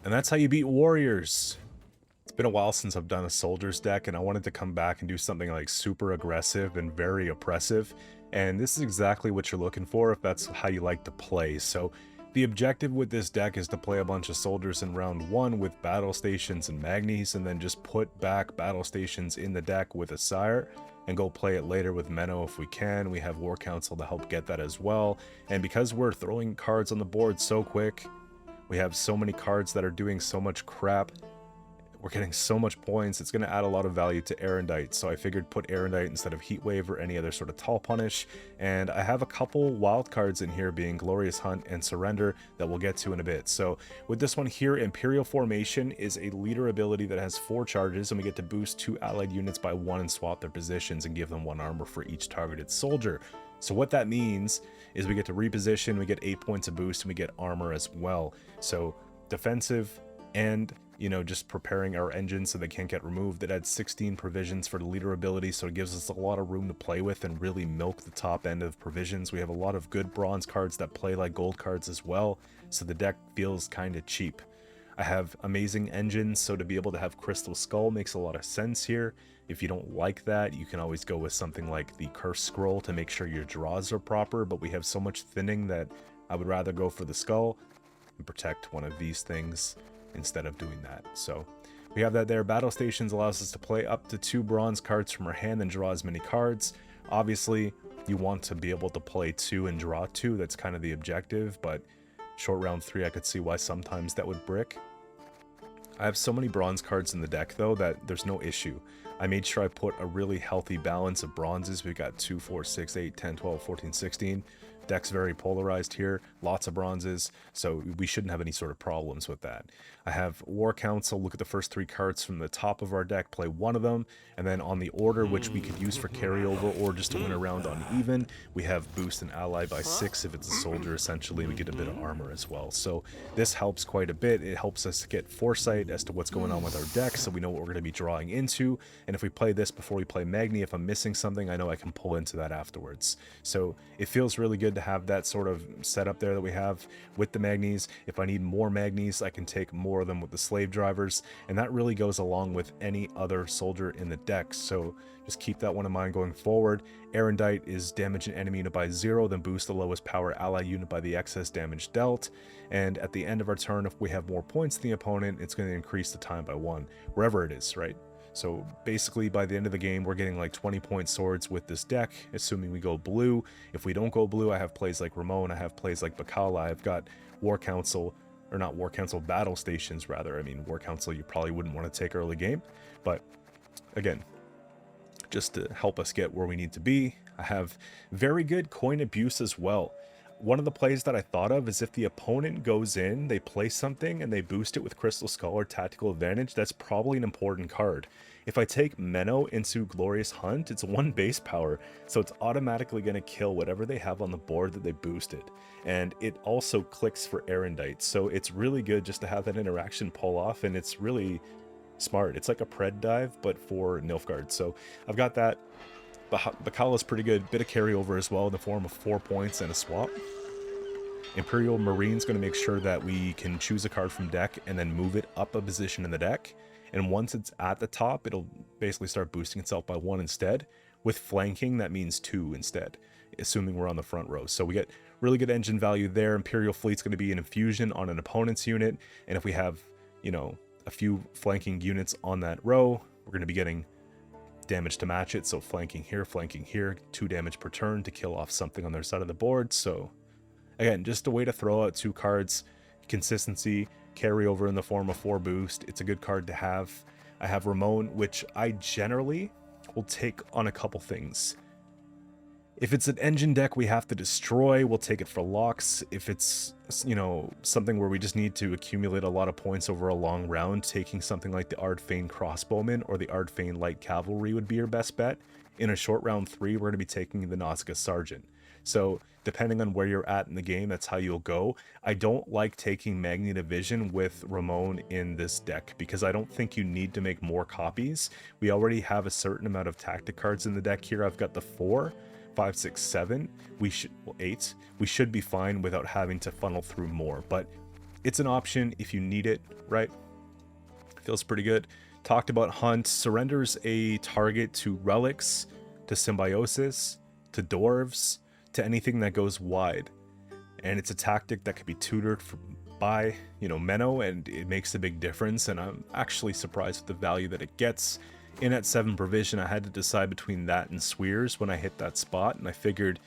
And that's how you beat warriors. It's been a while since I've done a soldiers deck, and I wanted to come back and do something like super aggressive and very oppressive. And this is exactly what you're looking for if that's how you like to play. So the objective with this deck is to play a bunch of soldiers in round 1 with battle stations and magnies, and then just put back battle stations in the deck with a sire and go play it later with Menno if we can. We have War Council to help get that as well. And because we're throwing cards on the board so quick, we have so many cards that are doing so much crap, we're getting so much points, it's going to add a lot of value to Erendite. So I figured put Erendite instead of Heatwave or any other sort of tall punish. And I have a couple wild cards in here, being Glorious Hunt and Surrender, that we'll get to in a bit. So with this one here, Imperial Formation is a leader ability that has 4 charges, and we get to boost 2 allied units by 1 and swap their positions and give them 1 armor for each targeted soldier. So what that means is we get to reposition, we get 8 points of boost, and we get armor as well. So defensive and, you know, just preparing our engines so they can't get removed. It adds 16 provisions for the leader ability, so it gives us a lot of room to play with and really milk the top end of provisions. We have a lot of good bronze cards that play like gold cards as well, so the deck feels kind of cheap. I have amazing engines, so to be able to have Crystal Skull makes a lot of sense here. If you don't like that, you can always go with something like the Curse Scroll to make sure your draws are proper, but we have so much thinning that I would rather go for the Skull and protect one of these things instead of doing that. So we have that there. Battle Stations allows us to play up to 2 bronze cards from our hand and draw as many cards. Obviously, you want to be able to play 2 and draw 2. That's kind of the objective, but short round 3, I could see why sometimes that would brick. I have so many bronze cards in the deck, though, that there's no issue. I made sure I put a really healthy balance of bronzes. We got 2, 4, 6, 8, 10, 12, 14, 16. Deck's very polarized here, lots of bronzes, so we shouldn't have any sort of problems with that. I have War Council. Look at the first 3 cards from the top of our deck, play 1 of them, and then on the order, which we could use for carryover or just to win a round on even, we have boost an ally by 6 if it's a soldier. Essentially, we get a bit of armor as well. So this helps quite a bit. It helps us get foresight as to what's going on with our deck, so we know what we're going to be drawing into. And if we play this before we play Magni, if I'm missing something, I know I can pull into that afterwards. So it feels really good to have that sort of setup there that we have with the Magnis. If I need more Magnis, I can take more of them with the slave drivers, and that really goes along with any other soldier in the deck. So just keep that one in mind going forward. Erendite is damage an enemy unit by 0, then boost the lowest power ally unit by the excess damage dealt. And at the end of our turn, if we have more points than the opponent, it's going to increase the time by 1, wherever it is, right? So basically, by the end of the game, we're getting like 20-point swords with this deck, assuming we go blue. If we don't go blue, I have plays like Ramon, I have plays like Bakala, I've got War Council, or not War Council, Battle Stations, rather. I mean, War Council you probably wouldn't want to take early game, but again, just to help us get where we need to be. I have very good coin abuse as well. One of the plays that I thought of is if the opponent goes in, they play something, and they boost it with Crystal Skull or Tactical Advantage, that's probably an important card. If I take Menno into Glorious Hunt, it's 1 base power, so it's automatically going to kill whatever they have on the board that they boosted. And it also clicks for Erendite, so it's really good just to have that interaction pull off, and it's really smart. It's like a Pred dive, but for Nilfgaard. So I've got that. Bakala's pretty good, bit of carryover as well in the form of 4 points and a swap. Imperial Marine's going to make sure that we can choose a card from deck and then move it up a position in the deck. And once it's at the top, it'll basically start boosting itself by 1 instead. With flanking, that means 2 instead, assuming we're on the front row. So we get really good engine value there. Imperial Fleet's going to be an infusion on an opponent's unit. And if we have, you know, a few flanking units on that row, we're going to be getting damage to match it. So flanking here, 2 damage per turn to kill off something on their side of the board. So again, just a way to throw out 2 cards, consistency, carryover in the form of 4 boost. It's a good card to have. I have Ramon, which I generally will take on a couple things. If it's an engine deck we have to destroy, we'll take it for locks. If it's, you know, something where we just need to accumulate a lot of points over a long round, taking something like the Ardfane Crossbowman or the Ardfane Light Cavalry would be your best bet. In a short round 3, we're going to be taking the Nausicaa Sergeant. So depending on where you're at in the game, that's how you'll go. I don't like taking Magni Division with Ramon in this deck because I don't think you need to make more copies. We already have a certain amount of tactic cards in the deck here. I've got the 4, 5, 6, 7. 8. We should be fine without having to funnel through more. But It's an option if you need it, right? Feels pretty good. Talked about Hunt. Surrenders a target to relics, to symbiosis, to dwarves, to anything that goes wide. And it's a tactic that can be tutored by, Menno, and it makes a big difference. And I'm actually surprised with the value that it gets. In at 7 provision, I had to decide between that and Sweers when I hit that spot, and I figured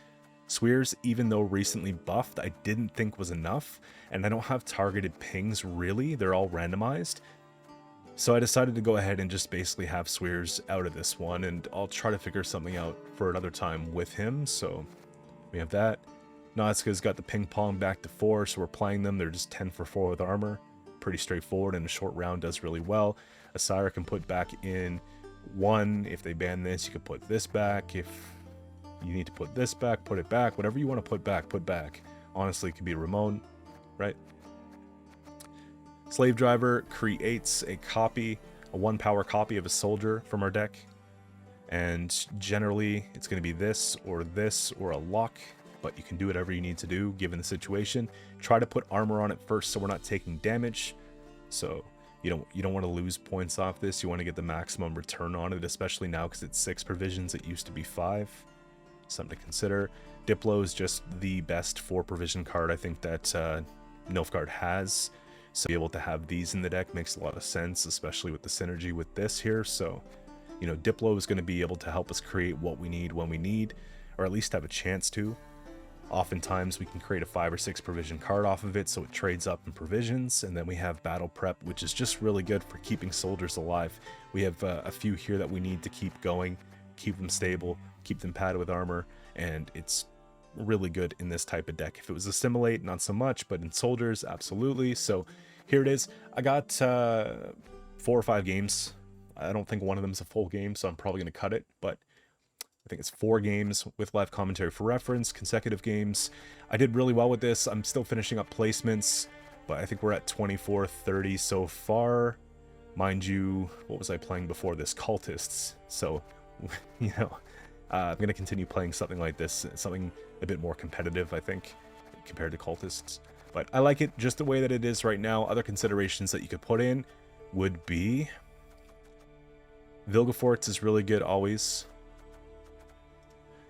Sweers, even though recently buffed, I didn't think was enough, and I don't have targeted pings really, they're all randomized. So I decided to go ahead and just basically have Sweers out of this one, and I'll try to figure something out for another time with him. So we have that. Nazca's got the ping pong back to 4, so we're playing them. They're just 10 for 4 with armor. Pretty straightforward, and a short round does really well. Asira can put back in 1. If they ban this, you can put this back. If you need to put this back, put it back. Whatever you want to put back, put back. Honestly, it could be Ramon, right? Slave Driver creates a 1 power copy of a soldier from our deck. And generally, it's going to be this or a lock. But you can do whatever you need to do, given the situation. Try to put armor on it first so we're not taking damage. So you don't want to lose points off this. You want to get the maximum return on it, especially now because it's 6 provisions. It used to be 5. Something to consider. Diplo is just the best 4 provision card I think that Nilfgaard has. So be able to have these in the deck makes a lot of sense, especially with the synergy with this here. So, Diplo is going to be able to help us create what we need when we need, or at least have a chance to. Oftentimes we can create a 5 or 6 provision card off of it, so it trades up in provisions. And then we have battle prep, which is just really good for keeping soldiers alive. We have a few here that we need to keep going, keep them stable, keep them padded with armor, and it's really good in this type of deck. If it was Assimilate, not so much, but in soldiers, absolutely. So here it is. I got 4 or 5 games. I don't think one of them is a full game, so I'm probably going to cut it, but I think it's 4 games with live commentary for reference, consecutive games. I did really well with this. I'm still finishing up placements, but I think we're at 24-30 so far. Mind you, what was I playing before this? Cultists. So, I'm going to continue playing something like this, something a bit more competitive, I think, compared to Cultists. But I like it just the way that it is right now. Other considerations that you could put in would be Vilgefortz is really good always.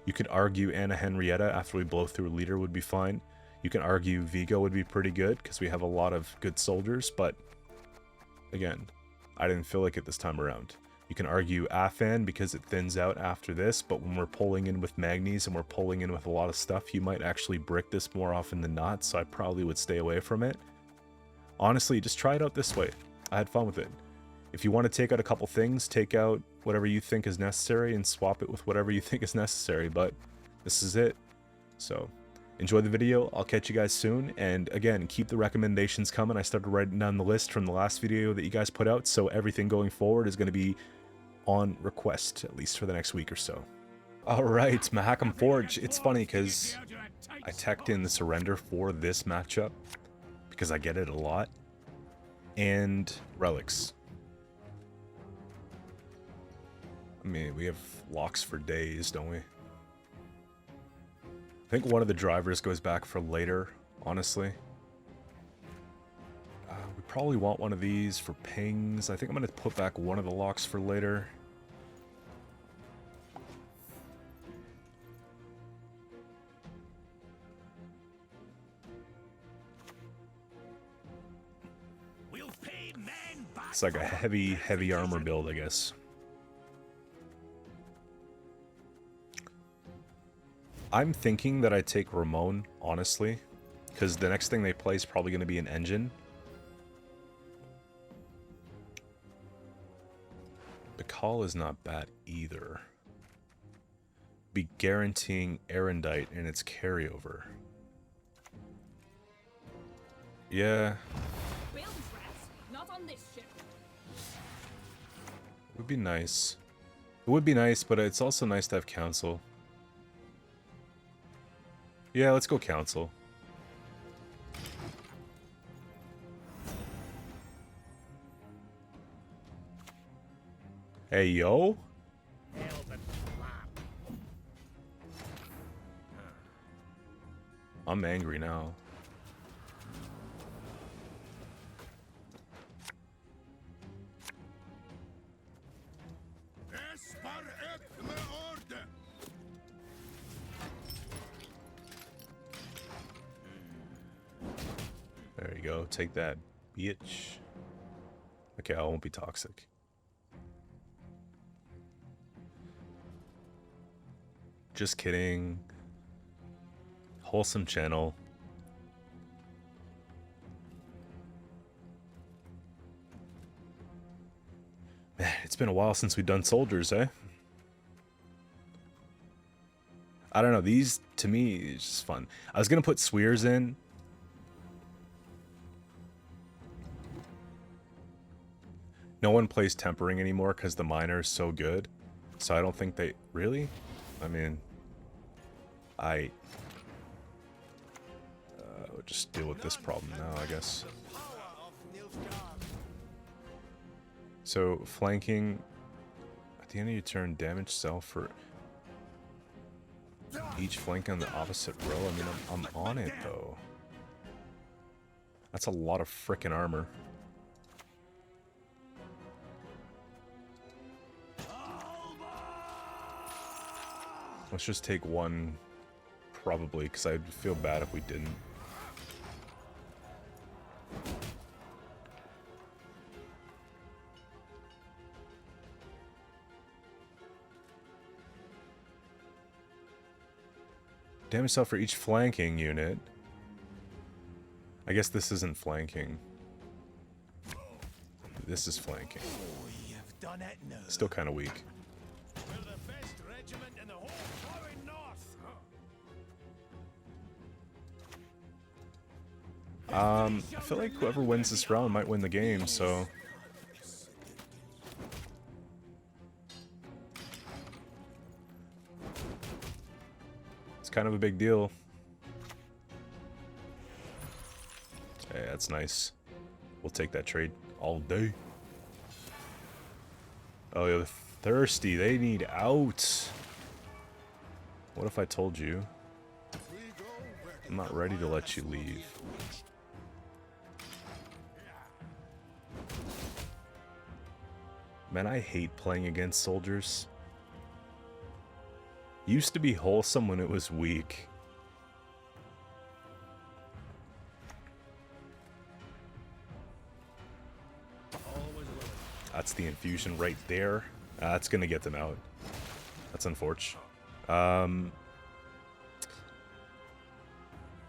You could argue Anna Henrietta after we blow through a leader would be fine. You can argue Vigo would be pretty good because we have a lot of good soldiers, but again, I didn't feel like it this time around. You can argue Afan because it thins out after this, but when we're pulling in with Magnes and we're pulling in with a lot of stuff, you might actually brick this more often than not, so I probably would stay away from it. Honestly, just try it out this way. I had fun with it. If you want to take out a couple things, take out whatever you think is necessary and swap it with whatever you think is necessary, but this is it. So enjoy the video. I'll catch you guys soon, and again, keep the recommendations coming. I started writing down the list from the last video that you guys put out, so everything going forward is going to be on request, at least for the next week or so. Alright, Mahakam Forge. It's funny because I teched in the surrender for this matchup because I get it a lot, and relics. I mean, we have locks for days, don't we? I think one of the drivers goes back for later, honestly. We probably want one of these for pings. I think I'm going to put back one of the locks for later. It's like a heavy armor build, I guess. I'm thinking that I take Ramon, honestly, because the next thing they play is probably going to be an engine. Bakal is not bad either. Be guaranteeing Erendite and its carryover. Yeah. It would be nice. It would be nice, but it's also nice to have council. Yeah, let's go council. Hey, yo. I'm angry now. you go. Take that, bitch. Okay, I won't be toxic. Just kidding. Wholesome channel. Man, it's been a while since we've done soldiers, eh? I don't know, these, to me, it's just fun. I was gonna put Sweers in. No one plays Tempering anymore because the miner is so good. So I don't think they... Really? I mean... we'll just deal with this problem now, I guess. So, flanking... At the end of your turn, damage self for... each flank on the opposite row. I mean, I'm on it, though. That's a lot of frickin' armor. Let's just take one, probably, because I'd feel bad if we didn't. Damage self for each flanking unit. I guess this isn't flanking. This is flanking. Still kind of weak. I feel like whoever wins this round might win the game, so... It's kind of a big deal. Hey, that's nice. We'll take that trade all day. Oh, yeah, thirsty. They need out. What if I told you? I'm not ready to let you leave. Man, I hate playing against soldiers. Used to be wholesome when it was weak. That's the infusion right there. That's gonna get them out. That's unfortunate.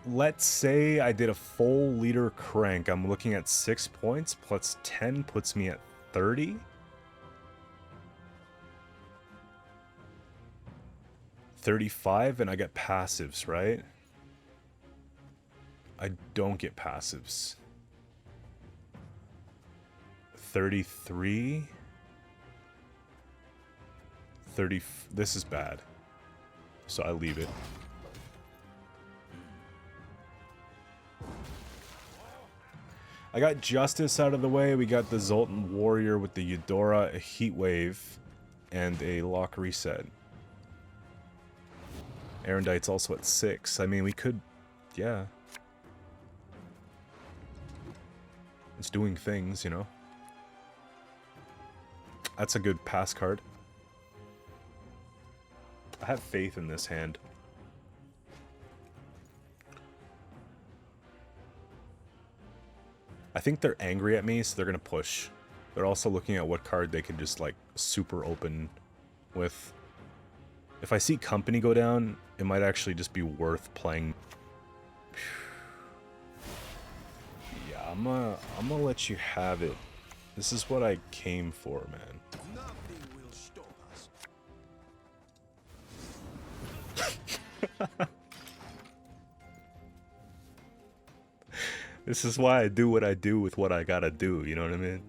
Let's say I did a full leader crank. I'm looking at 6 points, plus 10 puts me at 30. 35, and I get passives, right? I don't get passives. 33. 30. This is bad. So I leave it. I got Justice out of the way. We got the Zoltan Warrior with the Eudora, a Heatwave, and a Lock Reset. Erendite's also at 6. I mean, we could... Yeah. It's doing things, you know? That's a good pass card. I have faith in this hand. I think they're angry at me, so they're gonna push. They're also looking at what card they can just, like, super open with. If I see company go down, it might actually just be worth playing. Yeah, I'm gonna let you have it. This is what I came for, man. Nothing will stop us. This is why I do what I do with what I gotta do, you know what I mean?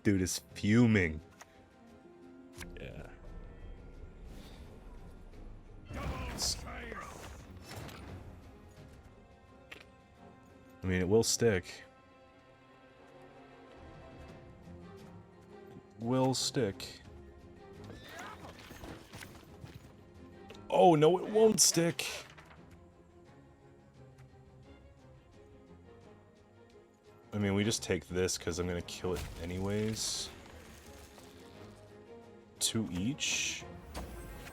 Dude is fuming. Yeah. I mean, it will stick. It will stick. Oh, no, it won't stick. I mean, we just take this because I'm going to kill it anyways. 2 each.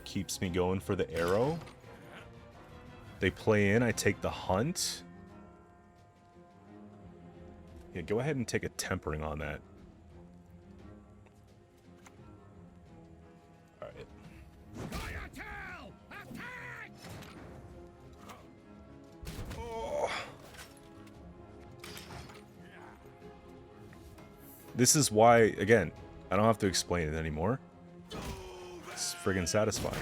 Keeps me going for the arrow. They play in, I take the hunt. Yeah, go ahead and take a tempering on that. Alright. Scoia'tael! Attack! Oh. This is why, again, I don't have to explain it anymore. It's friggin' satisfying.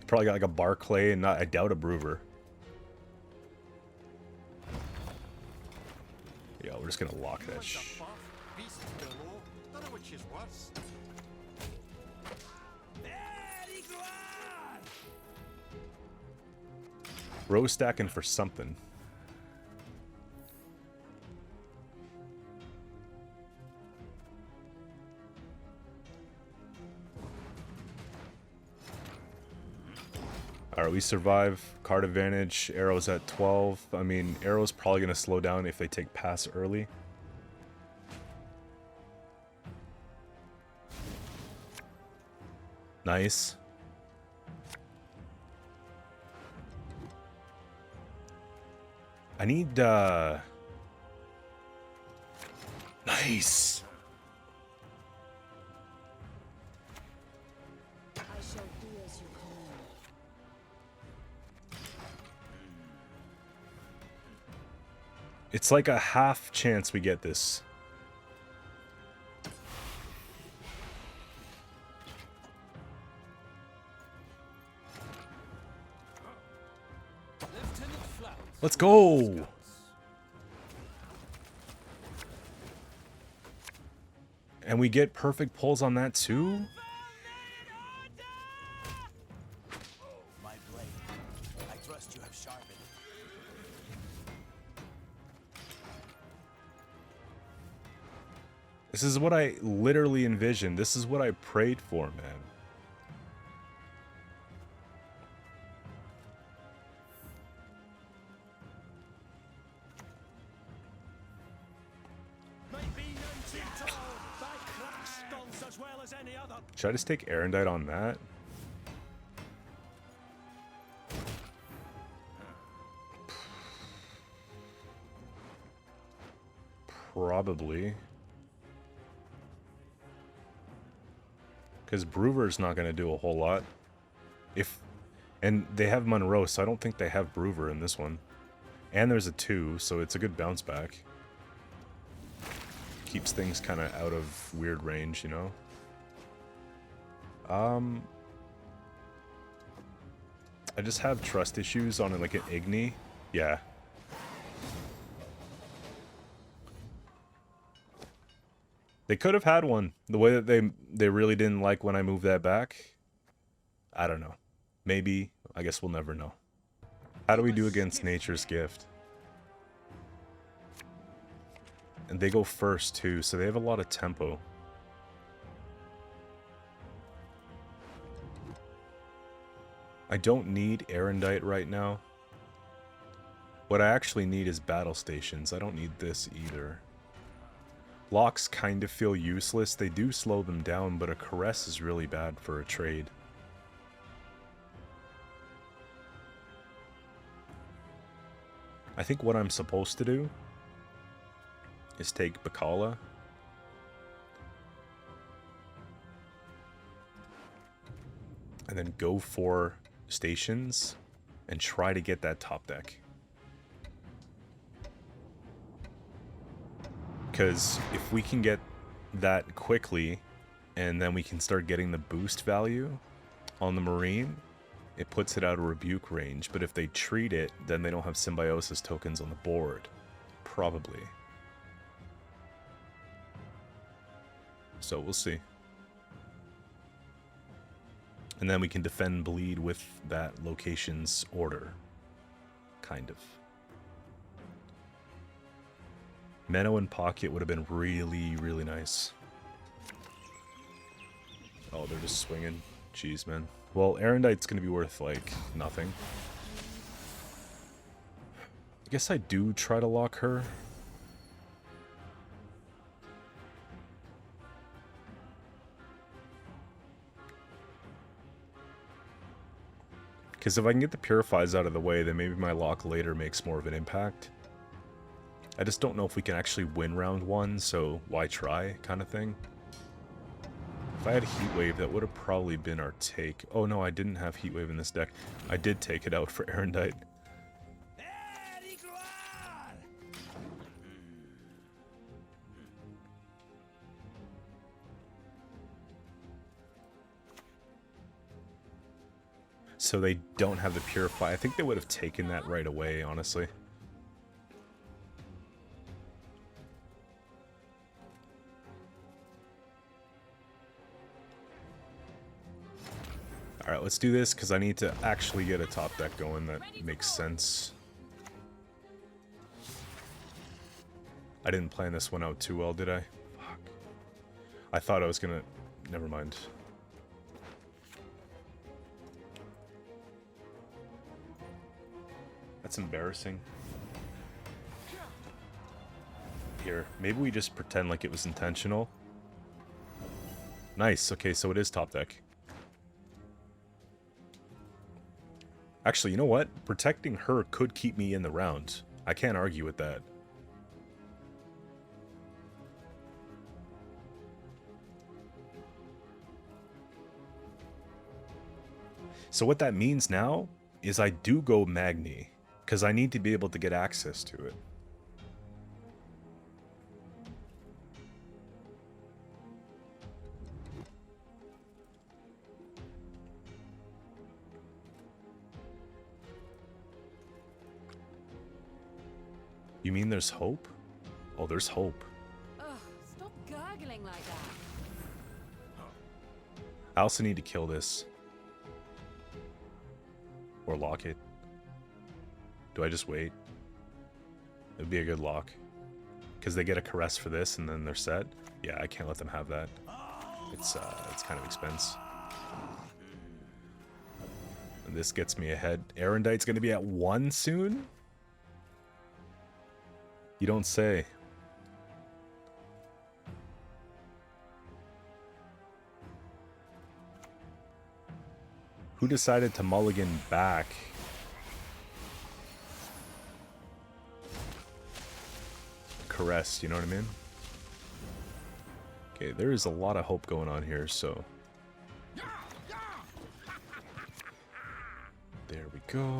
Probably got like a Barclay and not, I doubt a Brewer. Yeah, we're just gonna lock that Row stacking for something. Alright, we survive. Card advantage. Arrow's at 12. I mean, Arrow's probably going to slow down if they take pass early. Nice. I need, Nice! I shall do as you command. It's like a half chance we get this. Let's go! And we get perfect pulls on that too? My blade. I trust you have sharpened. This is what I literally envisioned. This is what I prayed for, man. Should I just take Erendite on that? Probably. Because Brewer's not going to do a whole lot. And they have Monroe, so I don't think they have Brewer in this one. And there's a 2, so it's a good bounce back. Keeps things kind of out of weird range, you know? I just have trust issues on like an Igni. Yeah. They could have had one. The way that they really didn't like when I moved that back. I don't know. Maybe. I guess we'll never know. How do we do against Nature's Gift? And they go first too, so they have a lot of tempo. I don't need Erendite right now. What I actually need is battle stations. I don't need this either. Locks kind of feel useless. They do slow them down, but a Caress is really bad for a trade. I think what I'm supposed to do is take Bakala. And then go for stations and try to get that top deck. Because if we can get that quickly and then we can start getting the boost value on the Marine, it puts it out of rebuke range. But if they treat it, then they don't have symbiosis tokens on the board. Probably. So we'll see. And then we can defend bleed with that location's order. Kind of. Menno in pocket would have been really, really nice. Oh, they're just swinging. Jeez, man. Well, Erendite's going to be worth, like, nothing. I guess I do try to lock her. Because if I can get the Purifies out of the way, then maybe my lock later makes more of an impact. I just don't know if we can actually win round 1, so why try, kind of thing. If I had Heatwave, that would have probably been our take. Oh no, I didn't have Heatwave in this deck. I did take it out for Erendite. So they don't have the Purify. I think they would have taken that right away, honestly. Alright, let's do this, because I need to actually get a top deck going that makes sense. I didn't plan this one out too well, did I? Fuck. I thought I was gonna... Never mind. That's embarrassing. Here, maybe we just pretend like it was intentional. Nice, okay, so it is top deck. Actually, you know what? Protecting her could keep me in the round. I can't argue with that. So what that means now is I do go Magni, because I need to be able to get access to it. You mean there's hope? Oh, there's hope. Ugh, stop gurgling like that. I also need to kill this. Or lock it. Do I just wait? It'd be a good lock. Because they get a caress for this and then they're set. Yeah, I can't let them have that. It's kind of expense. And this gets me ahead. Erendite's gonna be at 1 soon? You don't say. Who decided to mulligan back? Caress, you know what I mean? Okay, there is a lot of hope going on here, so... There we go.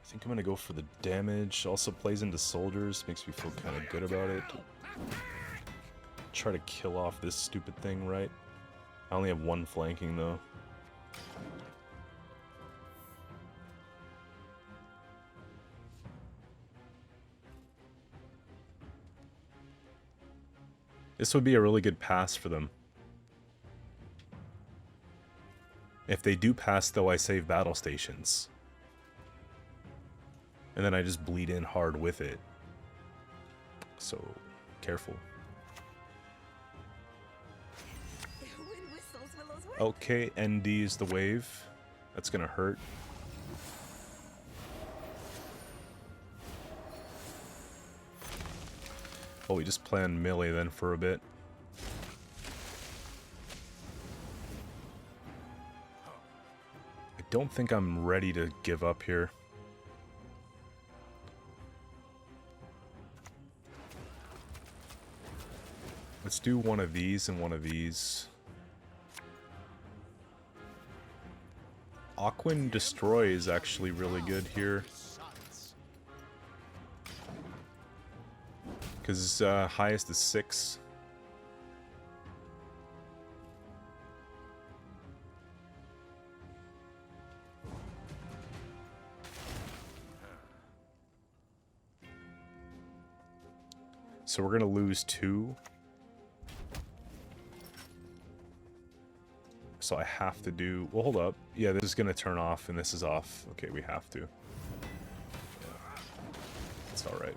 I think I'm gonna go for the damage. Also plays into soldiers, makes me feel kind of good about it. Try to kill off this stupid thing, right? I only have 1 flanking though. This would be a really good pass for them. If they do pass though, I save battle stations. And then I just bleed in hard with it. So, careful. Okay, ND is the wave. That's gonna hurt. Oh, we just planned melee then for a bit. I don't think I'm ready to give up here. Let's do one of these and one of these. Aquan Destroy is actually really good here. Because highest is 6. So we're going to lose 2. So I have to do... Well, hold up. Yeah, this is going to turn off, and this is off. Okay, we have to. It's alright.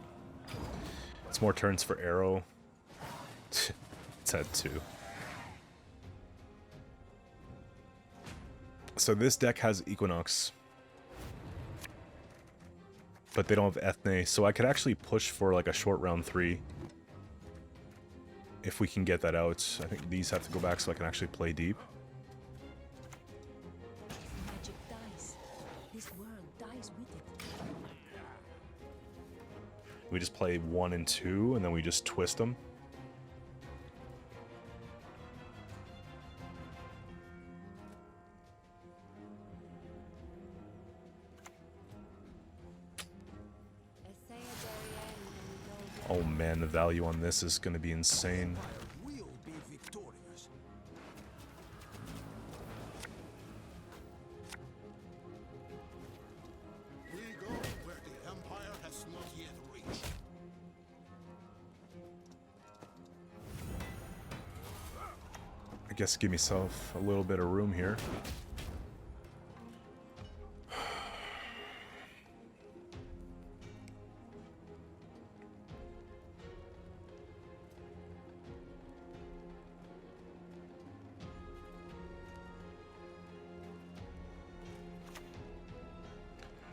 It's more turns for Arrow. It's at 2. So this deck has Equinox. But they don't have Ethne, so I could actually push for like a short round 3. If we can get that out. I think these have to go back so I can actually play deep. We just play 1 and 2, and then we just twist them. Oh man, the value on this is going to be insane. Will be victorious. We go where the Empire has not yet reached. I guess give myself a little bit of room here.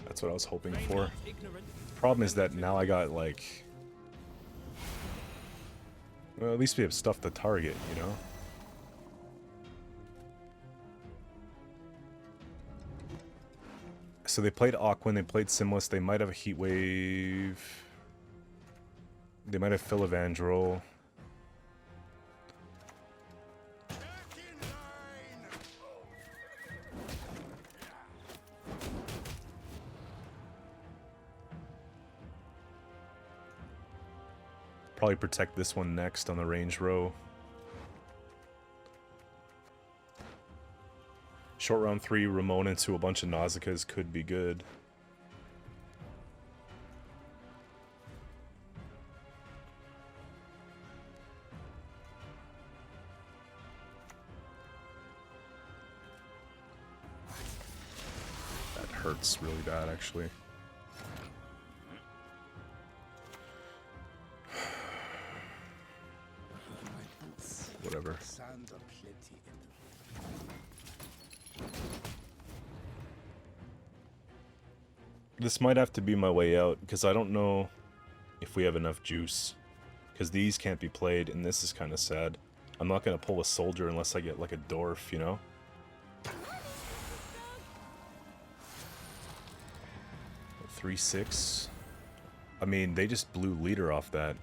That's what I was hoping for. Problem is that now I got, like... Well, at least we have stuff to target, you know? So they played Aquan, they played Simless, they might have a Heatwave... They might have Philivandrel. Probably protect this one next on the range row. Short round 3, Ramon into a bunch of Nausicaas could be good. That hurts really bad, actually. Whatever. This might have to be my way out, because I don't know if we have enough juice. Because these can't be played, and this is kind of sad. I'm not going to pull a soldier unless I get like a dwarf, you know? 3-6. I mean, they just blew leader off that.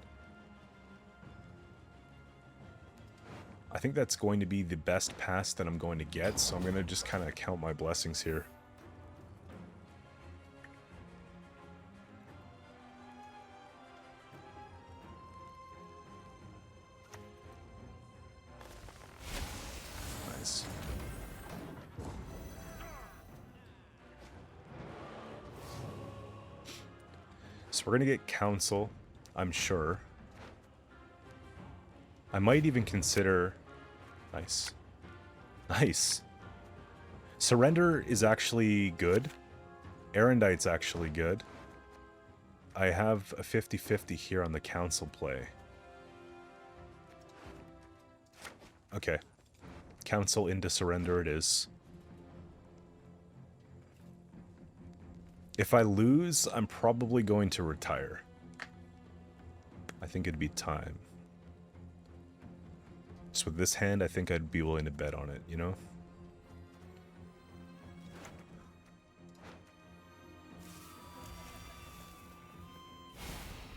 I think that's going to be the best pass that I'm going to get, so I'm going to just kind of count my blessings here. Nice. So we're going to get Council, I'm sure. I might even consider... Nice. Nice. Surrender is actually good. Erendite's actually good. I have a 50-50 here on the council play. Okay. Council into surrender it is. If I lose, I'm probably going to retire. I think it'd be time. Just with this hand, I think I'd be willing to bet on it, you know?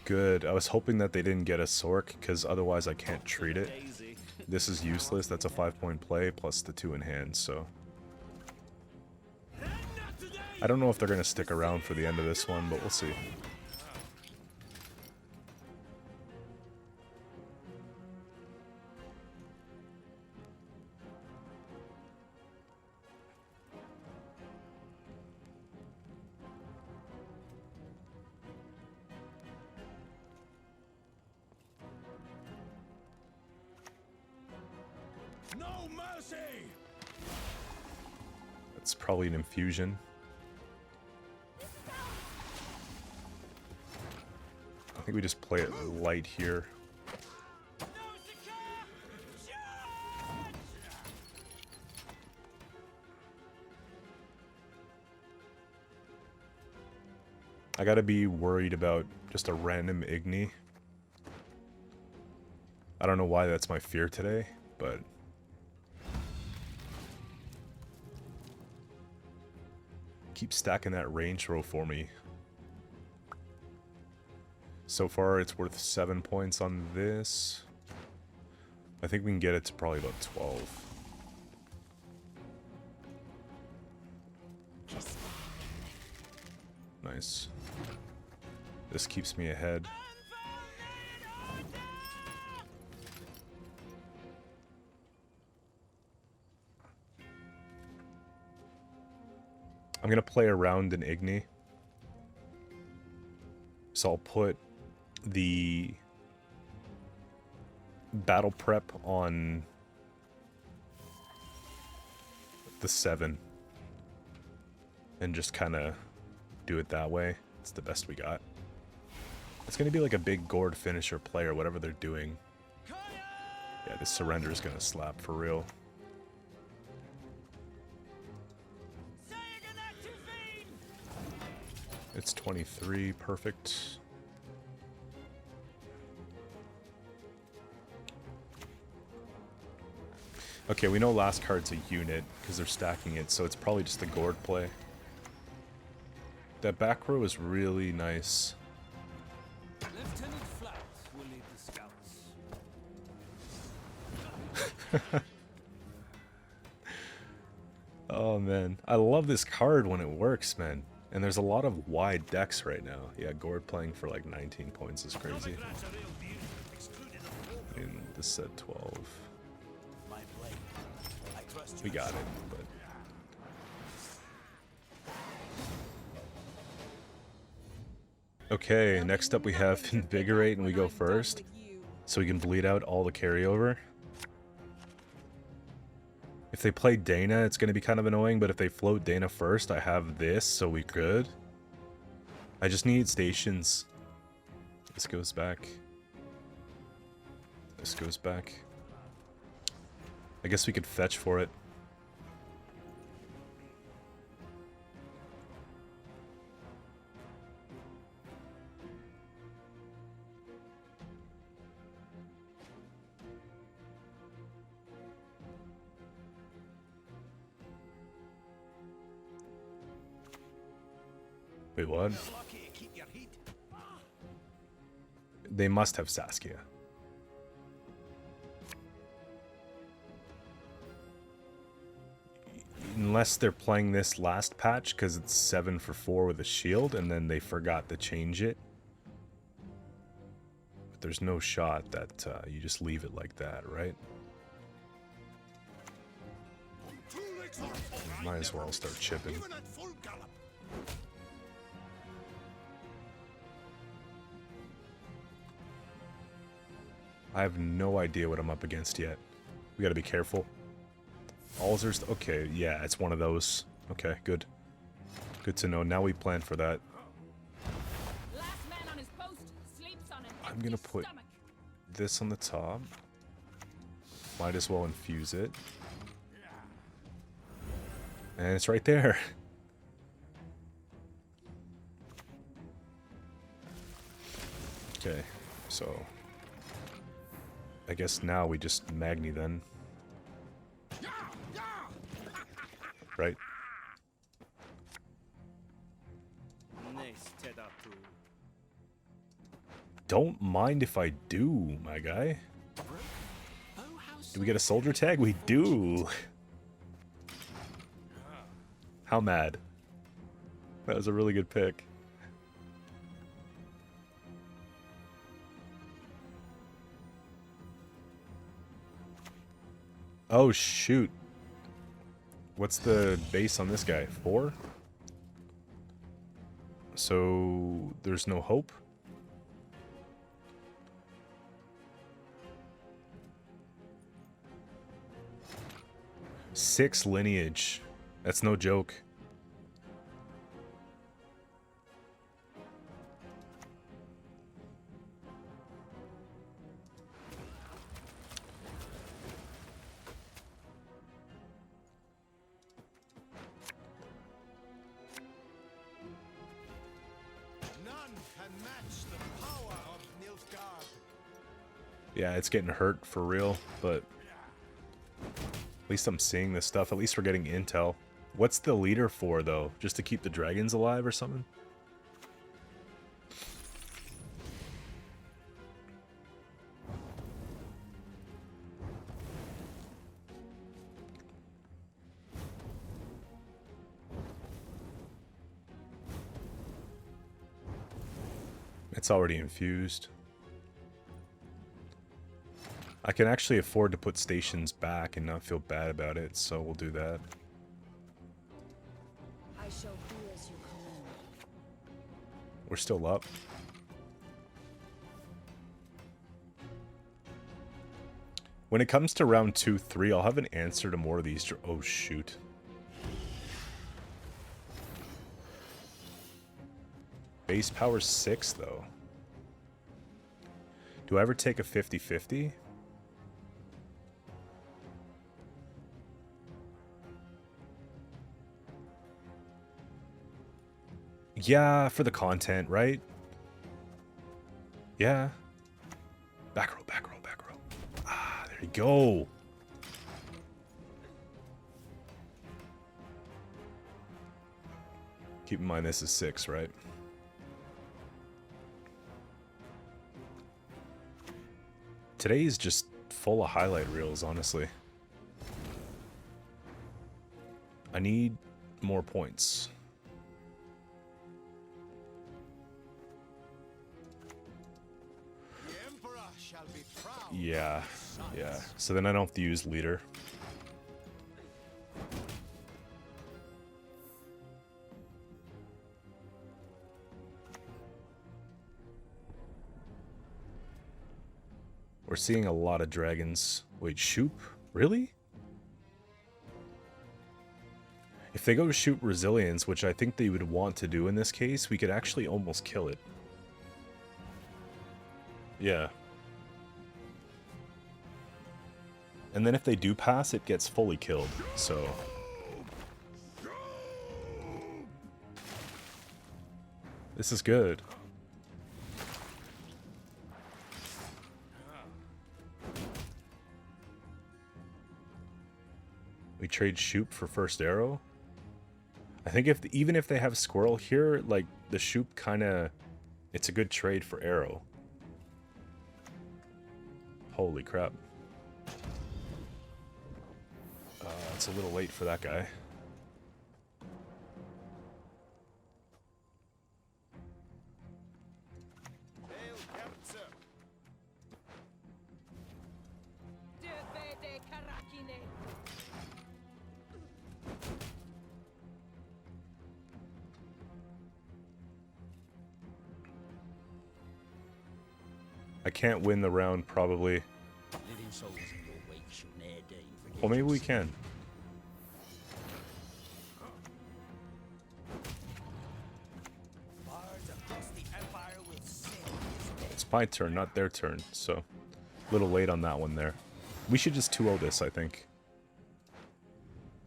Good. I was hoping that they didn't get a Sork, because otherwise I can't treat it. This is useless. That's a 5-point play, plus the 2 in hand, so... I don't know if they're going to stick around for the end of this one, but we'll see. No mercy. That's probably an infusion. I think we just play it light here. I gotta be worried about just a random Igni. I don't know why that's my fear today, but... Keep stacking that range row for me. So far, it's worth 7 points on this. I think we can get it to probably about 12. Nice. This keeps me ahead. I'm gonna play around in Igni. So I'll put the battle prep on the 7 and just kind of do it that way. It's the best we got. It's gonna be like a big gourd finisher play or whatever they're doing. Yeah, this surrender is gonna slap for real. It's 23, perfect. Okay, we know last card's a unit because they're stacking it, so it's probably just a gourd play. That back row is really nice. Lieutenant Flat will lead the scouts. Oh man, I love this card when it works, man. And there's a lot of wide decks right now. Yeah, gourd playing for like 19 points is crazy. And this said 12. We got it, but... Okay, next up we have Invigorate, and we go first. So we can bleed out all the carryover. If they play Dana, it's going to be kind of annoying, but if they float Dana first, I have this, so we could. I just need stations. This goes back. This goes back. I guess we could fetch for it. Wait, what? They must have Saskia. Unless they're playing this last patch because it's 7 for 4 with a shield and then they forgot to change it. But there's no shot that you just leave it like that, right? Might as well start chipping. I have no idea what I'm up against yet. We gotta be careful. Alzer's... Okay, yeah, it's one of those. Okay, good. Good to know. Now we plan for that. I'm gonna put this on the top. Might as well infuse it. And it's right there. Okay, so... I guess now we just Magni then. Right? Don't mind if I do, my guy. Do we get a soldier tag? We do. How mad. That was a really good pick. Oh, shoot. What's the base on this guy? 4? So, there's no hope? Six lineage. That's no joke. Yeah, it's getting hurt for real, but at least I'm seeing this stuff. At least we're getting intel. What's the leader for, though? Just to keep the dragons alive or something? It's already infused. I can actually afford to put stations back and not feel bad about it, so we'll do that. I shall do as you command. We're still up. When it comes to round 2, 3, I'll have an answer to more of these. Oh, shoot. Base power 6, though. Do I ever take a 50-50? Yeah, for the content, right? Yeah. Back row, back row, back row. Ah, there you go. Keep in mind this is 6, right? Today is just full of highlight reels, honestly. I need more points. Yeah, yeah. So then I don't have to use leader. We're seeing a lot of dragons. Wait, Shoop? Really? If they go to Shoop Resilience, which I think they would want to do in this case, we could actually almost kill it. Yeah. And then if they do pass, it gets fully killed, so... This is good. We trade Shoop for first arrow. I think even if they have Squirrel here, like, the Shoop kinda... It's a good trade for arrow. Holy crap. It's a little late for that guy. I can't win the round, probably. Well, maybe we can. It's my turn, not their turn, so a little late on that one there. We should just 2-0 this, I think.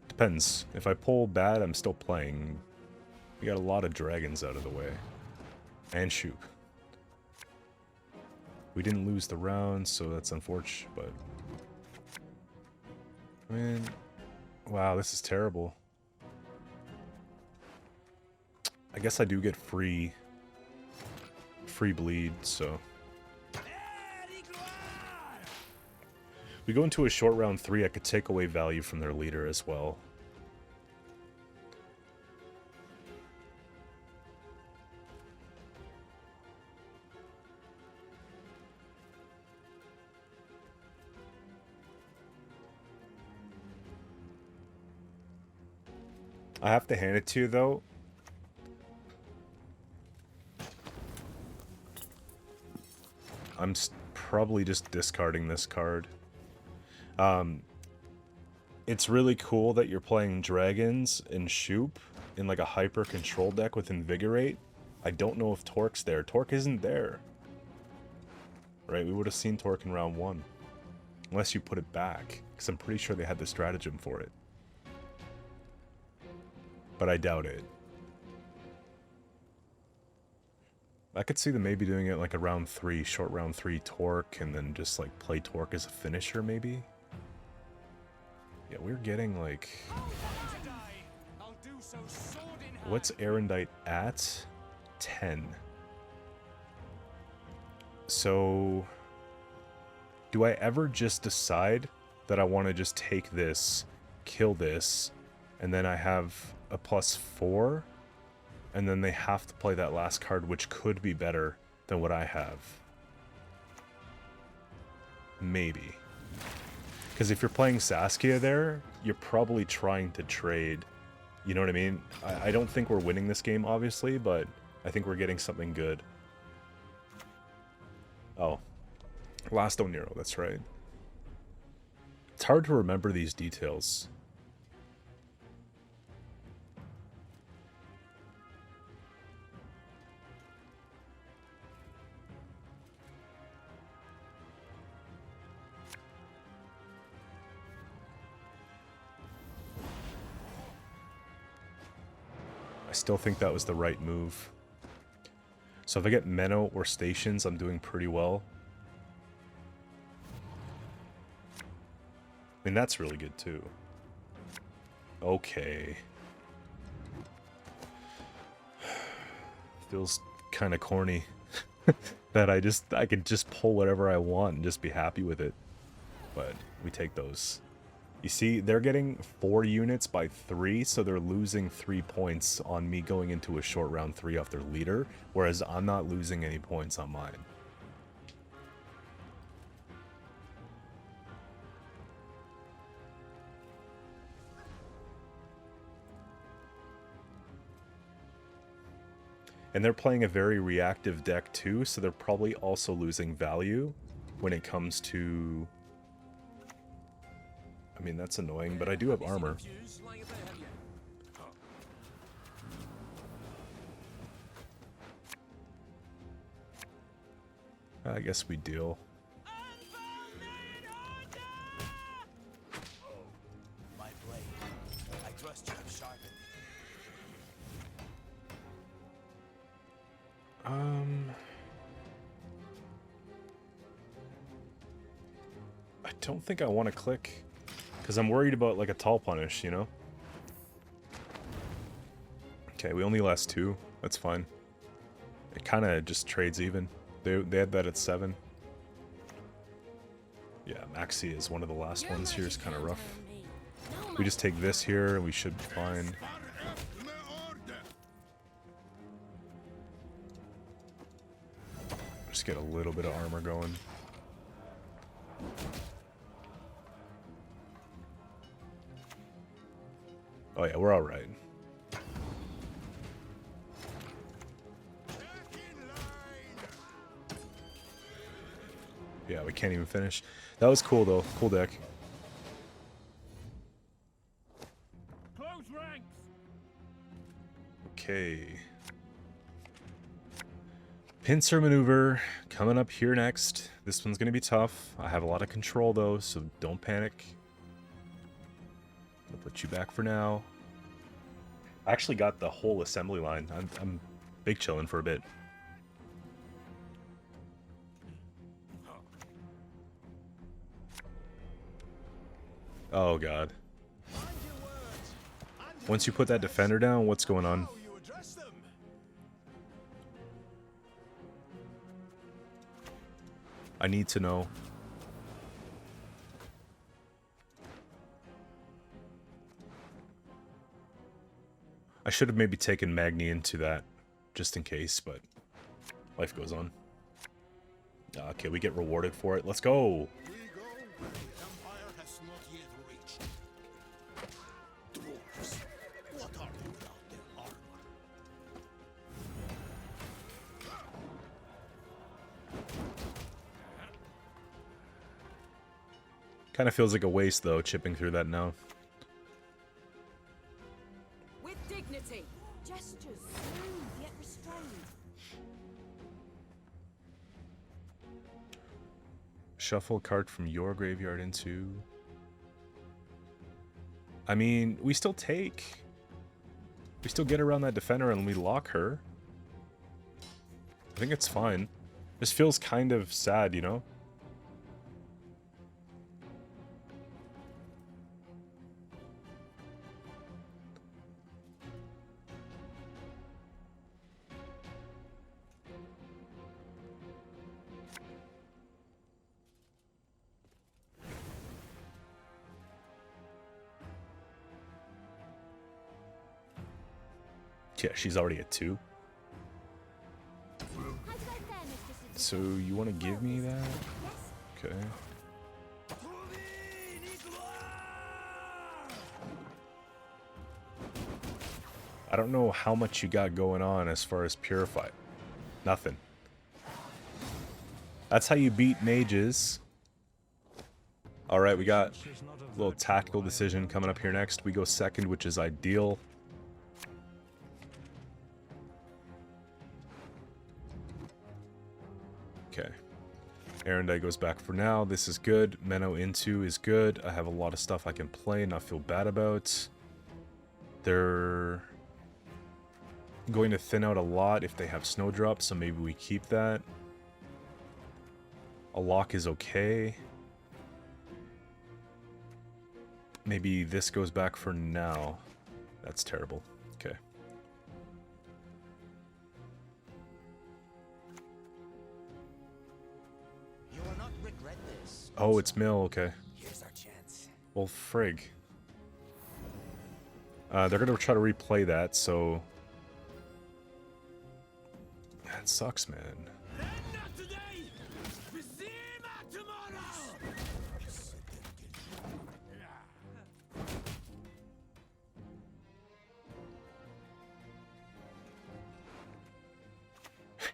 Depends. If I pull bad, I'm still playing. We got a lot of dragons out of the way. And Shoop. We didn't lose the round, so that's unfortunate, but... I mean... Wow, this is terrible. I guess I do get free bleed, so... We go into a short round 3, I could take away value from their leader as well. I have to hand it to you, though. I'm probably just discarding this card. It's really cool that you're playing dragons and Shoop in like a hyper control deck with Invigorate. I don't know if Torque's there. Torque isn't there. Right, we would have seen Torque in round 1. Unless you put it back. Because I'm pretty sure they had the stratagem for it. But I doubt it. I could see them maybe doing it like a round 3, short round 3 Torque, and then just like play Torque as a finisher maybe. Yeah, we're getting like... What's Erendite at? 10. So... Do I ever just decide that I want to just take this, kill this, and then I have a +4, and then they have to play that last card, which could be better than what I have. Maybe. Because if you're playing Saskia there, you're probably trying to trade. You know what I mean? I don't think we're winning this game, obviously, but I think we're getting something good. Oh. Last Oniro, that's right. It's hard to remember these details. I still think that was the right move. So if I get Menno or stations, I'm doing pretty well. I mean, that's really good too. Okay. Feels kind of corny that I could just pull whatever I want and just be happy with it. But we take those. You see, they're getting 4 units by 3, so they're losing 3 points on me going into a short round 3 off their leader, whereas I'm not losing any points on mine. And they're playing a very reactive deck too, so they're probably also losing value when it comes to... I mean, that's annoying, but I do have armor. I guess we deal. My blade. I trust you have sharpened. I don't think I want to click, because I'm worried about like a tall punish, you know? Okay, we only lost 2. That's fine. It kind of just trades even. They had that at 7. Yeah, Maxi is one of the last ones here. Is kind of rough. We just take this here and we should be fine. Just get a little bit of armor going. Oh yeah, we're all right. Yeah, we can't even finish. That was cool though. Cool deck. Close ranks. Okay. Pincer maneuver coming up here next. This one's gonna be tough. I have a lot of control though, so don't panic. I'll put you back for now. I actually got the whole assembly line. I'm big chilling for a bit. Oh god. Once you put that defender down, what's going on? I need to know. I should have maybe taken Magni into that, just in case, but life goes on. Okay, we get rewarded for it. Let's go! Vigo, the Empire has not yet reached. Dwarves, what are they without their armor? Kind of feels like a waste, though, chipping through that now. With dignity. Gestures smooth yet restrained. Shuffle a card from your graveyard into... I mean, we still take. We still get around that defender and we lock her. I think it's fine. This feels kind of sad, you know? Yeah, she's already at 2. How's it going there, Mr. So you want to give me that? Okay. I don't know how much you got going on as far as Purify. Nothing. That's how you beat mages. Alright, we got a little tactical decision coming up here next. We go second, which is ideal. Okay. Arendite goes back for now. This is good. Menno into is good. I have a lot of stuff I can play, not feel bad about. They're going to thin out a lot if they have snowdrops, so maybe we keep that. A lock is okay. Maybe this goes back for now. That's terrible. Okay. You will not regret this. Oh, it's Mill, okay. Here's our chance. Well, frig. They're gonna try to replay that, so... That sucks, man. Not today. We see him tomorrow.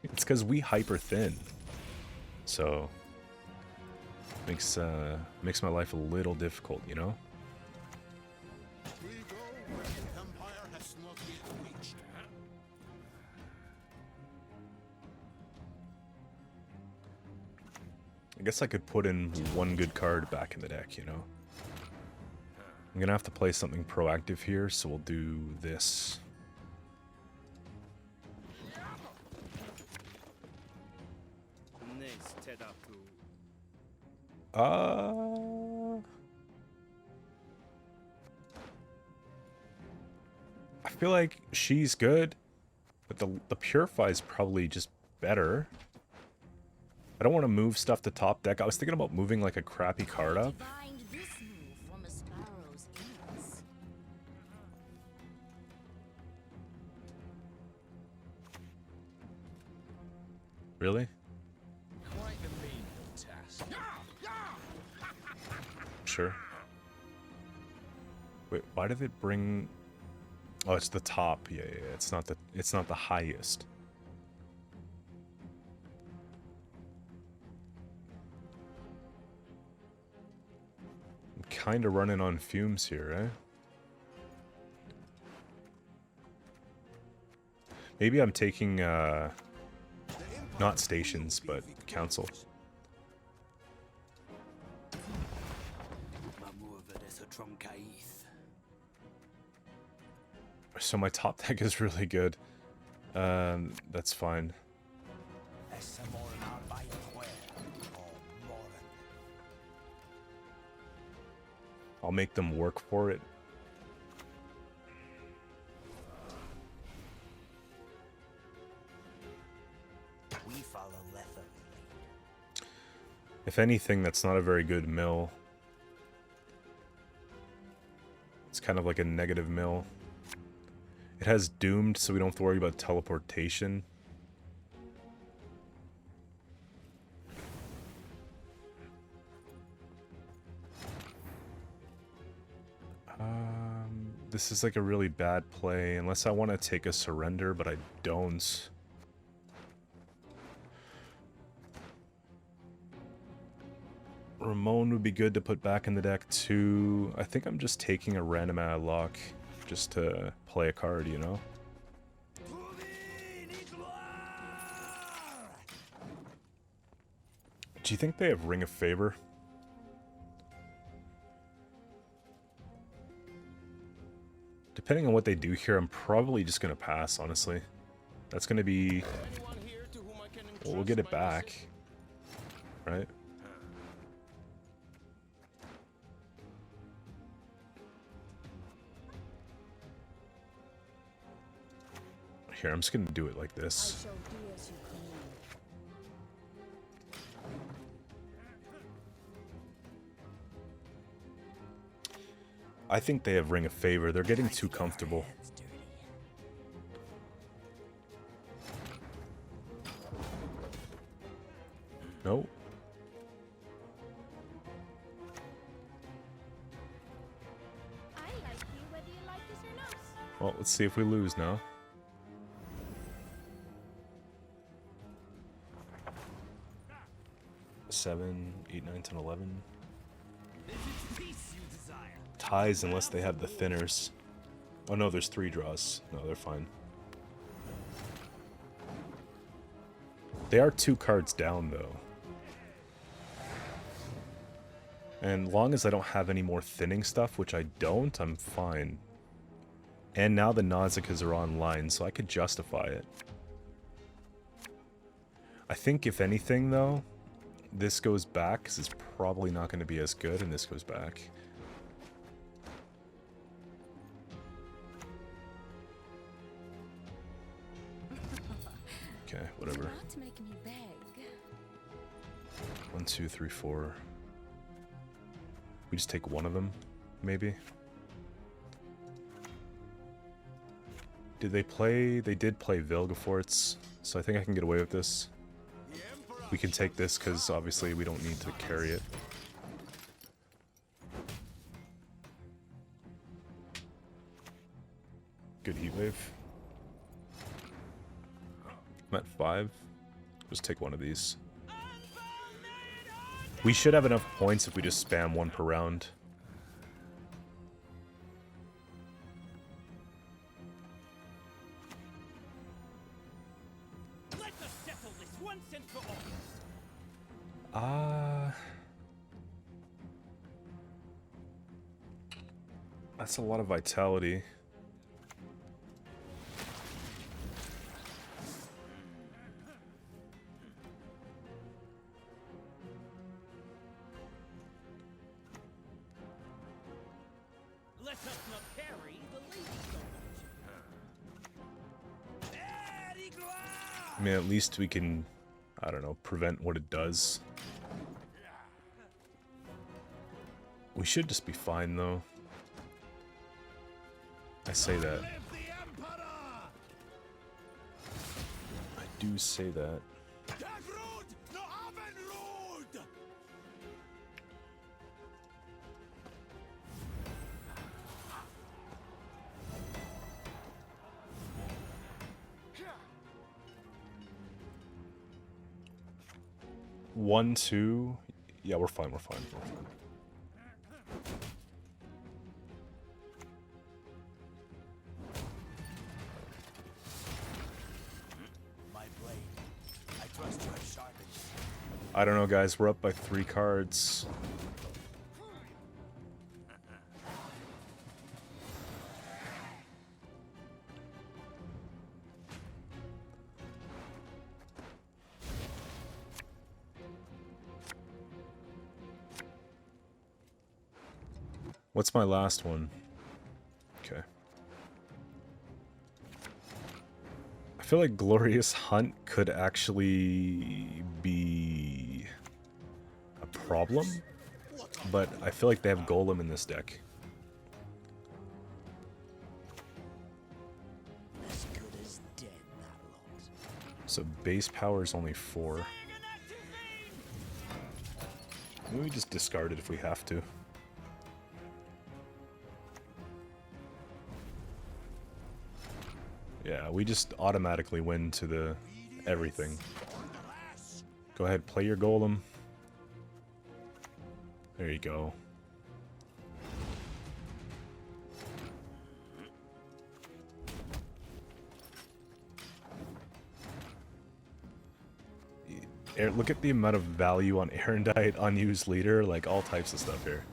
It's because we hyper thin. So... Makes my life a little difficult, you know? Vigo, where the Empire has not yet reached. I guess I could put in one good card back in the deck, you know? I'm gonna have to play something proactive here, so we'll do this. I feel like she's good, but the Purify is probably just better. I don't want to move stuff to top deck. I was thinking about moving like a crappy card up. Divined this move from a sparrow's ears. Really? Quite a menial task. Sure. Wait, why did it bring... Oh, it's the top. Yeah, it's not the highest. I'm kind of running on fumes here, eh? Maybe I'm taking not stations, but council. So my top deck is really good. That's fine. I'll make them work for it. We follow Letha. If anything, that's not a very good mill. It's kind of like a negative mill. It has doomed, so we don't have to worry about teleportation. This is like a really bad play, unless I want to take a surrender, but I don't. Ramon would be good to put back in the deck too. I think I'm just taking a random out of luck just to play a card, you know? Do you think they have Ring of Favor? Depending on what they do here, I'm probably just going to pass, honestly. That's going to be... Well, we'll get it back. Right? Here, I'm just going to do it like this. I shall do as you command. I think they have Ring of Favor. They're getting too comfortable. Well, let's see if we lose now. Seven, 8, 9, 10, 11. Ties unless they have the thinners. Oh no, there's 3 draws. No, they're fine. They are 2 cards down though. And long as I don't have any more thinning stuff, which I don't, I'm fine. And now the Nausicaas are online, so I could justify it. I think if anything though, this goes back, because it's probably not going to be as good, and this goes back. Okay, whatever. 1, 2, 3, 4. We just take one of them, maybe? Did they play? They did play Vilgefortz, so I think I can get away with this. We can take this because obviously we don't need to carry it. Good Heatwave. I'm at 5. Just take one of these. We should have enough points if we just spam 1 per round. That's a lot of vitality. Let us not carry the lady so much. I mean, at least we can, I don't know, prevent what it does. We should just be fine, though. I say that. I do say that. One, 2. Yeah, we're fine, we're fine, we're fine. I don't know, guys. We're up by 3 cards. What's my last one? Okay. I feel like Glorious Hunt could actually be a problem, but I feel like they have Golem in this deck. So base power is only 4. Maybe we just discard it if we have to. Yeah, we just automatically win to the everything. Go ahead, play your Golem. There you go. Look at the amount of value on Erendite, unused leader, like all types of stuff here.